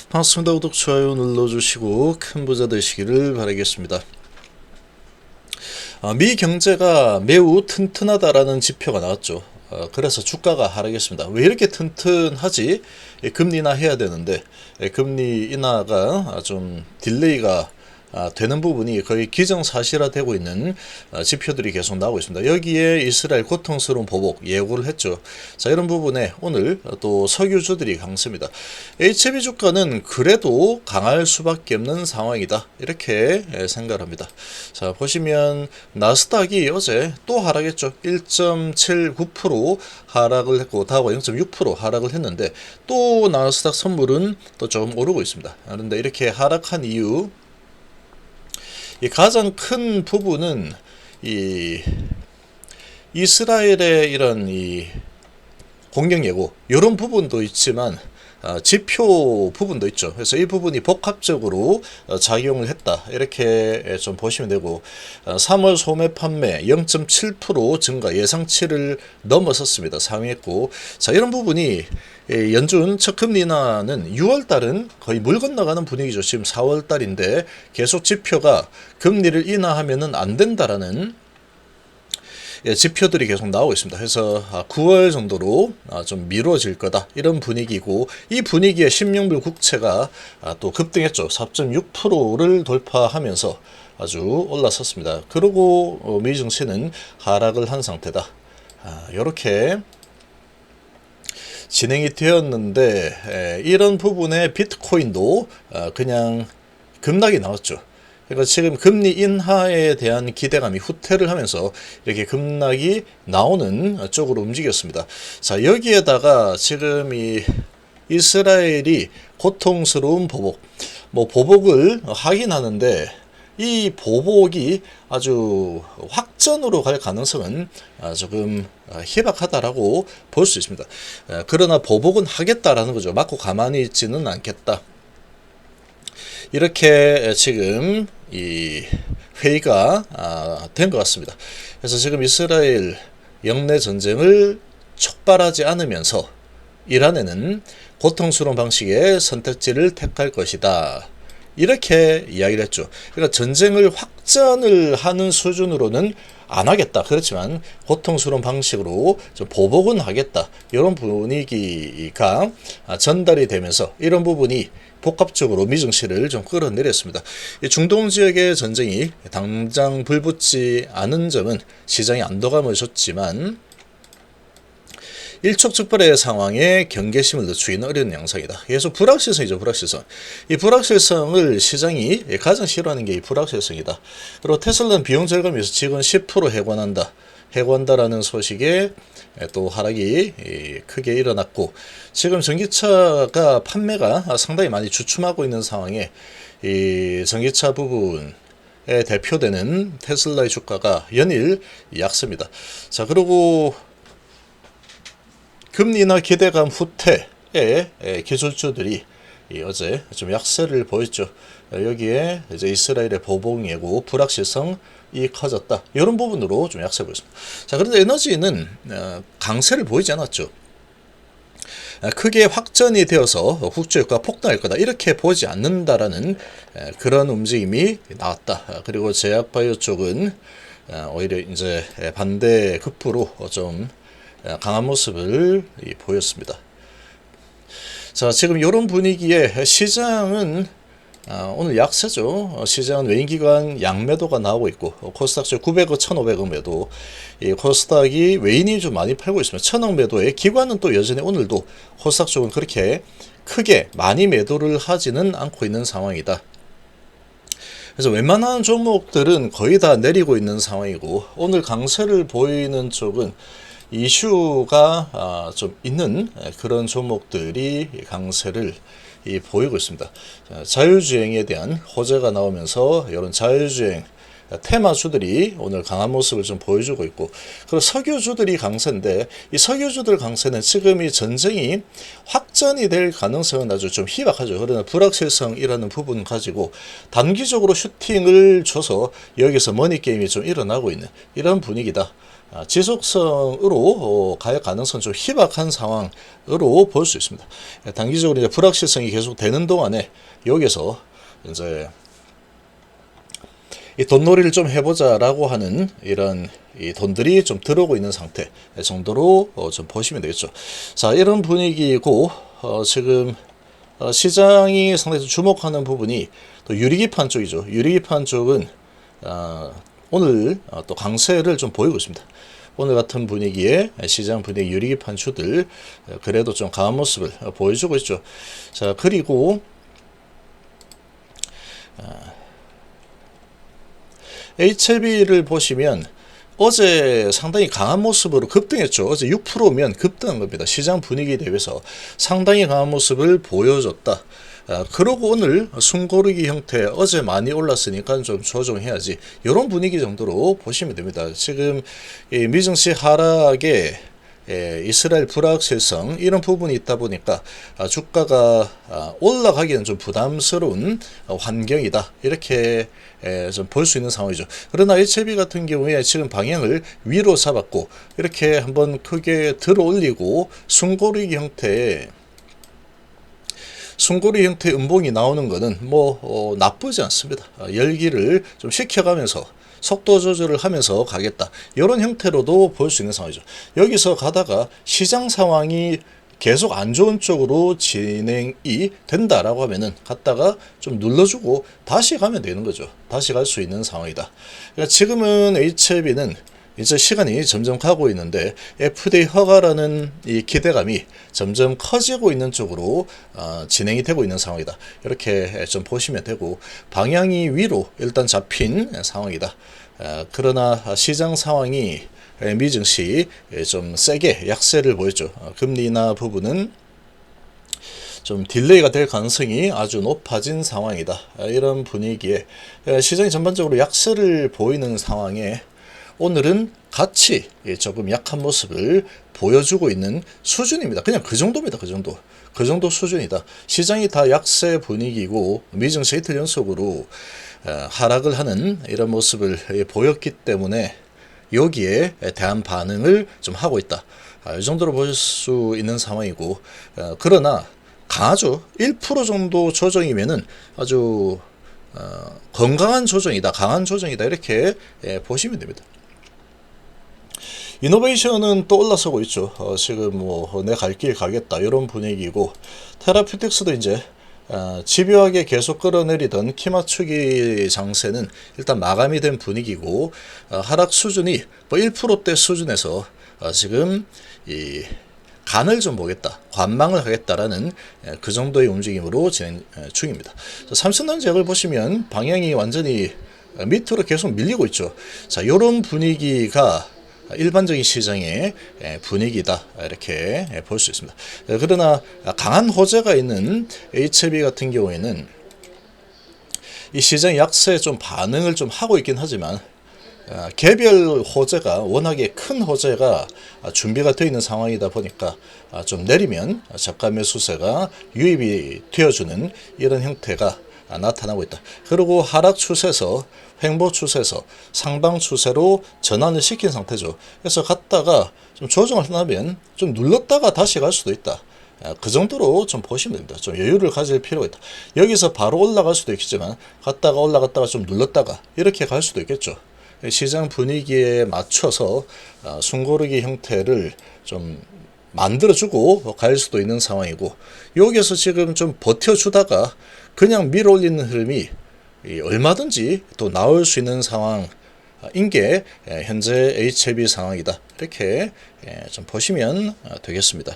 반갑습니다. 구독, 좋아요 눌러주시고 큰 부자 되시기를 바라겠습니다. 미 경제가 매우 튼튼하다라는 지표가 나왔죠. 그래서 주가가 하락했습니다. 왜 이렇게 튼튼하지? 금리 인하해야 되는데 금리 인하가 좀 딜레이가 되는 부분이 거의 기정사실화되고 있는 지표들이 계속 나오고 있습니다. 여기에 이스라엘 고통스러운 보복 예고를 했죠. 자, 이런 부분에 오늘 또 석유주들이 강세입니다. HB 주가는 그래도 강할 수밖에 없는 상황이다, 이렇게 생각합니다. 자, 보시면 나스닥이 어제 또 하락했죠. 1.79% 하락을 했고 다우가 0.6% 하락을 했는데 또 나스닥 선물은 또 조금 오르고 있습니다. 그런데 이렇게 하락한 이유, 이 가장 큰 부분은 이 이스라엘의 이런 이 공격 예고 이런 부분도 있지만 지표 부분도 있죠. 그래서 이 부분이 복합적으로 작용을 했다, 이렇게 좀 보시면 되고, 3월 소매 판매 0.7% 증가, 예상치를 넘어섰습니다. 상회했고, 자, 이런 부분이 연준 첫 금리 인하는 6월달은 거의 물 건너가는 분위기죠. 지금 4월달인데 계속 지표가 금리를 인하하면은 안 된다라는 지표들이 계속 나오고 있습니다. 그래서 9월 정도로 좀 미뤄질 거다, 이런 분위기고, 이 분위기에 10년물 국채가 또 급등했죠. 4.6%를 돌파하면서 아주 올라섰습니다. 그리고 미 증시는 하락을 한 상태다. 이렇게 진행이 되었는데, 이런 부분에 비트코인도 그냥 급락이 나왔죠. 그러니까 지금 금리 인하에 대한 기대감이 후퇴를 하면서 이렇게 급락이 나오는 쪽으로 움직였습니다. 자, 여기에다가 지금 이 이스라엘이 고통스러운 보복, 보복을 하긴 하는데 이 보복이 아주 확전으로 갈 가능성은 조금 희박하다라고 볼 수 있습니다. 그러나 보복은 하겠다라는 거죠. 맞고 가만히 있지는 않겠다, 이렇게 지금 이 회의가 된 것 같습니다. 그래서 지금 이스라엘 영내 전쟁을 촉발하지 않으면서 이란에는 고통스러운 방식의 선택지를 택할 것이다, 이렇게 이야기를 했죠. 그러니까 전쟁을 확전을 하는 수준으로는 안 하겠다. 그렇지만 고통스러운 방식으로 좀 보복은 하겠다, 이런 분위기가 전달이 되면서 이런 부분이 복합적으로 미증시를 좀 끌어내렸습니다. 중동 지역의 전쟁이 당장 불붙지 않은 점은 시장에 안도감을 줬지만 일촉즉발의 상황에 경계심을 늦추기는 어려운 양상이다. 계속 불확실성이죠. 불확실성. 이 불확실성을 시장이 가장 싫어하는 게 이 불확실성이다. 그리고 테슬라는 비용 절감에서 지금 10% 해고한다라는 소식에 또 하락이 크게 일어났고, 지금 전기차가 판매가 상당히 많이 주춤하고 있는 상황에 이 전기차 부분에 대표되는 테슬라의 주가가 연일 약세입니다. 자, 그리고 금리 인하 기대감 후퇴에 기술주들이 어제 좀 약세를 보였죠. 여기에 이제 이스라엘의 보복 예고, 불확실성이 커졌다, 이런 부분으로 좀 약세 보였습니다. 자, 그런데 에너지는 강세를 보이지 않았죠. 크게 확전이 되어서 국제유가가 폭등할 거다, 이렇게 보지 않는다라는 그런 움직임이 나왔다. 그리고 제약바이오 쪽은 오히려 이제 반대 급부로 좀 강한 모습을 보였습니다. 자, 지금 이런 분위기에 시장은 오늘 약세죠. 시장은 외인기관 양매도가 나오고 있고, 코스닥 쪽 900억, 1,500억 매도, 이 코스닥이 외인이 좀 많이 팔고 있습니다. 1,000억 매도에 기관은 또 여전히 오늘도 코스닥 쪽은 그렇게 크게 많이 매도를 하지는 않고 있는 상황이다. 그래서 웬만한 종목들은 거의 다 내리고 있는 상황이고, 오늘 강세를 보이는 쪽은 이슈가 좀 있는 그런 종목들이 강세를 보이고 있습니다. 자율주행에 대한 호재가 나오면서 이런 자율주행 테마주들이 오늘 강한 모습을 좀 보여주고 있고, 그리고 석유주들이 강세인데 이 석유주들 강세는 지금 이 전쟁이 확전이 될 가능성은 아주 좀 희박하죠. 그러나 불확실성이라는 부분 가지고 단기적으로 슈팅을 줘서 여기서 머니게임이 좀 일어나고 있는 이런 분위기다. 지속성으로 갈 가능성 좀 희박한 상황으로 볼 수 있습니다. 단기적으로 이제 불확실성이 계속 되는 동안에 여기서 이제 이 돈놀이를 좀 해보자라고 하는 이런 이 돈들이 좀 들어오고 있는 상태 정도로 좀 보시면 되겠죠. 자, 이런 분위기고 지금 시장이 상당히 주목하는 부분이 또 유리기판 쪽이죠. 유리기판 쪽은 오늘 또 강세를 좀 보이고 있습니다. 오늘 같은 분위기에 시장 분위기 유리기판 주들 그래도 좀 강한 모습을 보여주고 있죠. 자, 그리고 HLB를 보시면 어제 상당히 강한 모습으로 급등했죠. 어제 6%면 급등한 겁니다. 시장 분위기에 대해서 상당히 강한 모습을 보여줬다. 그러고 오늘 숨고르기 형태 어제 많이 올랐으니까 좀 조정해야지. 이런 분위기 정도로 보시면 됩니다. 지금 미증시 하락에 이스라엘 불확실성 이런 부분이 있다 보니까 주가가 올라가기는 좀 부담스러운 환경이다 이렇게 좀 볼 수 있는 상황이죠. 그러나 HLB 같은 경우에 지금 방향을 위로 잡았고 이렇게 한번 크게 들어 올리고 숨고르기 형태의 음봉이 나오는 것은 뭐 나쁘지 않습니다. 열기를 좀 식혀가면서 속도 조절을 하면서 가겠다. 이런 형태로도 볼 수 있는 상황이죠. 여기서 가다가 시장 상황이 계속 안 좋은 쪽으로 진행이 된다라고 하면은 갔다가 좀 눌러주고 다시 가면 되는 거죠. 다시 갈 수 있는 상황이다. 그러니까 지금은 HLB는 이제 시간이 점점 가고 있는데 FDA 허가라는 이 기대감이 점점 커지고 있는 쪽으로 진행이 되고 있는 상황이다. 이렇게 좀 보시면 되고 방향이 위로 일단 잡힌 상황이다. 그러나 시장 상황이 미증시 좀 세게 약세를 보였죠. 금리 인하 부분은 좀 딜레이가 될 가능성이 아주 높아진 상황이다. 이런 분위기에 시장이 전반적으로 약세를 보이는 상황에 오늘은 같이 조금 약한 모습을 보여주고 있는 수준입니다. 그냥 그 정도입니다. 그 정도 수준이다. 시장이 다 약세 분위기고 미증시 이틀 연속으로 하락을 하는 이런 모습을 보였기 때문에 여기에 대한 반응을 좀 하고 있다. 이 정도로 볼 수 있는 상황이고 그러나 강하죠. 1% 정도 조정이면은 아주 건강한 조정이다. 강한 조정이다. 이렇게 보시면 됩니다. 이노베이션은 또 올라서고 있죠. 지금 뭐 내 갈 길 가겠다 이런 분위기고 테라퓨틱스도 이제 집요하게 계속 끌어내리던 키 맞추기 장세는 일단 마감이 된 분위기고 하락 수준이 뭐 1%대 수준에서 지금 이 간을 좀 보겠다, 관망을 하겠다라는 그 정도의 움직임으로 진행 중입니다. 삼성전자를 보시면 방향이 완전히 밑으로 계속 밀리고 있죠. 자, 이런 분위기가 일반적인 시장의 분위기다 이렇게 볼 수 있습니다. 그러나 강한 호재가 있는 HLB 같은 경우에는 이 시장 약세에 좀 반응을 좀 하고 있긴 하지만 개별 호재가 워낙에 큰 호재가 준비가 되어 있는 상황이다 보니까 좀 내리면 저가 매수세가 유입이 되어주는 이런 형태가 나타나고 있다. 그리고 하락 추세에서 횡보 추세에서 상방 추세로 전환을 시킨 상태죠. 그래서 갔다가 좀 조정을 하면 좀 눌렀다가 다시 갈 수도 있다. 그 정도로 좀 보시면 됩니다. 좀 여유를 가질 필요가 있다. 여기서 바로 올라갈 수도 있겠지만 갔다가 올라갔다가 좀 눌렀다가 이렇게 갈 수도 있겠죠. 시장 분위기에 맞춰서 숨고르기 형태를 좀 만들어주고 갈 수도 있는 상황이고 여기에서 지금 좀 버텨주다가 그냥 밀어 올리는 흐름이 얼마든지 또 나올 수 있는 상황인 게 현재 HLB 상황이다. 이렇게 좀 보시면 되겠습니다.